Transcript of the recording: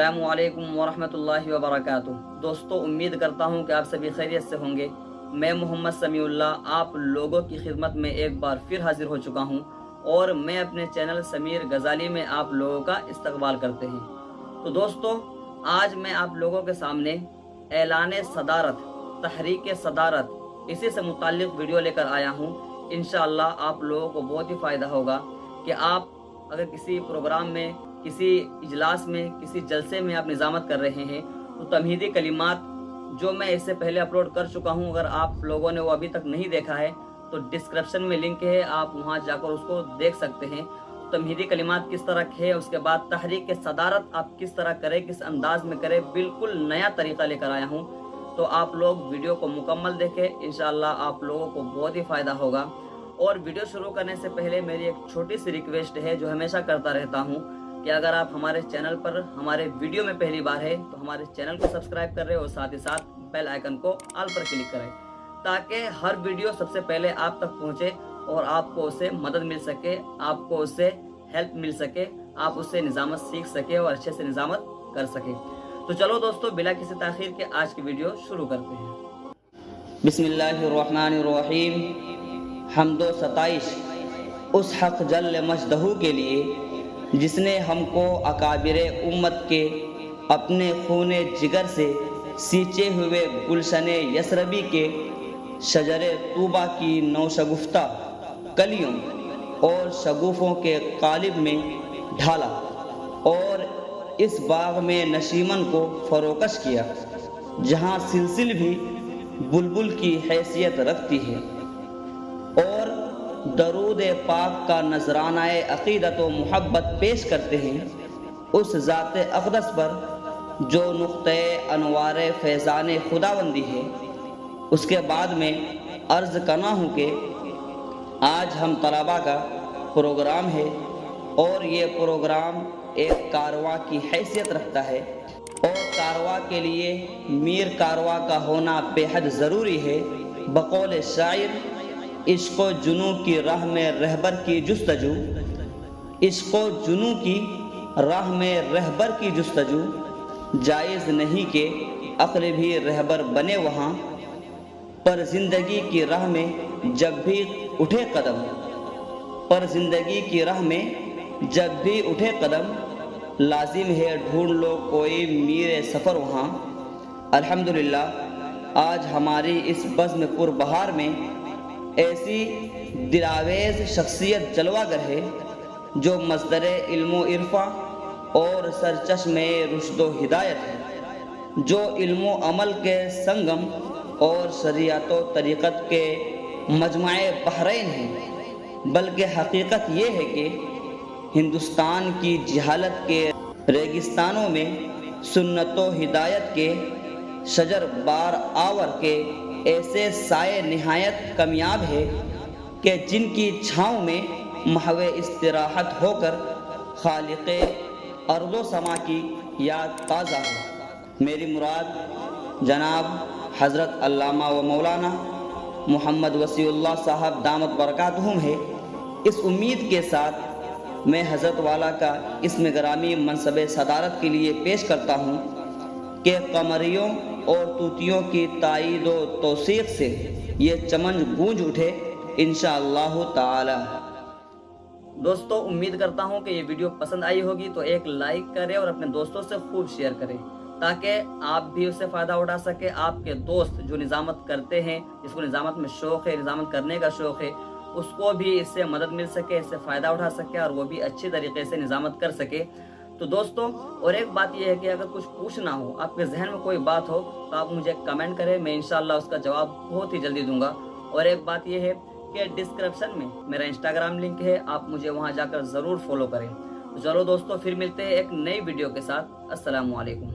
अस्सलामु अलैकुम वरहमतुल्लाहि वबरकातुह। दोस्तों, उम्मीद करता हूँ कि आप सभी खैरियत से होंगे। मैं मोहम्मद समीउल्लाह आप लोगों की खिदमत में एक बार फिर हाजिर हो चुका हूँ और मैं अपने चैनल समीर गजाली में आप लोगों का इस्तकबाल करते हैं। तो दोस्तों, आज मैं आप लोगों के सामने ऐलान सदारत, तहरीक सदारत, इसी से मुताल्लिक़ वीडियो लेकर आया हूँ। इंशाअल्लाह आप लोगों को बहुत ही फ़ायदा होगा कि आप अगर किसी प्रोग्राम में, किसी इजलास में, किसी जलसे में आप निज़ामत कर रहे हैं तो तमहीदी कलिमात जो मैं इससे पहले अपलोड कर चुका हूं, अगर आप लोगों ने वो अभी तक नहीं देखा है तो डिस्क्रिप्शन में लिंक है, आप वहां जाकर उसको देख सकते हैं। तमहीदी कलिमात किस तरह है, उसके बाद तहरीक सदारत आप किस तरह करें, किस अंदाज में करें, बिल्कुल नया तरीका लेकर आया हूँ। तो आप लोग वीडियो को मुकम्मल देखें, इंशाअल्लाह आप लोगों को बहुत ही फ़ायदा होगा। और वीडियो शुरू करने से पहले मेरी एक छोटी सी रिक्वेस्ट है जो हमेशा करता रहता हूँ कि अगर आप हमारे चैनल पर हमारे वीडियो में पहली बार है तो हमारे चैनल को सब्सक्राइब करें और साथ ही साथ बेल आइकन को ऑल पर क्लिक करें, ताकि हर वीडियो सबसे पहले आप तक पहुँचे और आपको उससे मदद मिल सके, आपको उससे हेल्प मिल सके, आप उससे निज़ामत सीख सके और अच्छे से निज़ामत कर सके। तो चलो दोस्तों, बिला किसी ताख़ीर के आज की वीडियो शुरू करते हैं। बिस्मिल्लाहिर्रहमानिर्रहीम। हम्दो सताइश उस हक़ जल्ल मजदहू के लिए जिसने हमको अकाबिरे उम्मत के अपने खूने जिगर से सींचे हुए गुलशने यसरबी के शजरे तूबा की नौशगुफ्ता कलियों और शगुफ़ों के कालिब में ढाला और इस बाग में नशीमन को फरोकश किया जहाँ सिलसिल भी बुलबुल की हैसियत रखती है, और दरूद पाक का नजरानाए अक़ीदत व मुहब्बत पेश करते हैं उस ज़ात अक़दस पर जो नुक़्ते अनवार फैज़ान खुदाबंदी है। उसके बाद में अर्ज़ करना हूँ कि आज हम तलबा का प्रोग्राम है और ये प्रोग्राम एक कारवा की हैसियत रखता है, और कारवा के लिए मीर कारवा का होना बेहद ज़रूरी है। बक़ौल शायर, इश्क़ो जुनू की राह में रहबर की जुस्तजू, इश्क़ो जुनू की राह में रहबर की जुस्तजू, जायज़ नहीं कि अक्ल भी रहबर बने वहाँ, पर ज़िंदगी की राह में जब भी उठे कदम, पर ज़िंदगी की राह में जब भी उठे कदम, लाजिम है ढूंढ लो कोई मीर सफ़र वहाँ। अल्हम्दुलिल्लाह, आज हमारी इस बज़्म पुरबहार में ऐसी दिलावेज़ शख्सियत जलवागर है जो मस्दर इल्म इरफा और सरचश्मे रुश्दो हिदायत है, जो इल्म अमल के संगम और शरीयत व तरीक़त के मजमाए बहरैन है। बल्कि हकीकत ये है कि हिंदुस्तान की जहालत के रेगिस्तानों में सुन्नत व हिदायत के शजर बार आवर के ऐसे साए निहायत कामयाब है कि जिनकी छाँव में महवे इस्तिराहत होकर खालिक़े अर्दो समा की याद ताज़ा हो। मेरी मुराद जनाब हज़रत अल्लामा व मौलाना मोहम्मद वसीउल्लाह साहब दामत बरकातहुम है। इस उम्मीद के साथ मैं हज़रत वाला का इसम ग्रामी मनसब सदारत के लिए पेश करता हूँ कि कमरियों और तूतियों की ताईद व तौसीक़ से ये चमन गूंज उठे इंशाअल्लाह ताला। दोस्तों, उम्मीद करता हूँ कि ये वीडियो पसंद आई होगी, तो एक लाइक करें और अपने दोस्तों से खूब शेयर करें ताकि आप भी उससे फ़ायदा उठा सके। आपके दोस्त जो निज़ामत करते हैं, जिसको निज़ामत में शौक़ है, निज़ामत करने का शौक़ है, उसको भी इससे मदद मिल सके, इससे फ़ायदा उठा सके और वो भी अच्छी तरीके से निज़ामत कर सके। तो दोस्तों, और एक बात यह है कि अगर कुछ पूछना हो, आपके जहन में कोई बात हो, तो आप मुझे कमेंट करें, मैं इंशाअल्लाह उसका जवाब बहुत ही जल्दी दूंगा। और एक बात यह है कि डिस्क्रिप्शन में मेरा इंस्टाग्राम लिंक है, आप मुझे वहां जाकर ज़रूर फॉलो करें। तो चलो दोस्तों, फिर मिलते हैं एक नई वीडियो के साथ। अस्सलामु अलैकुम।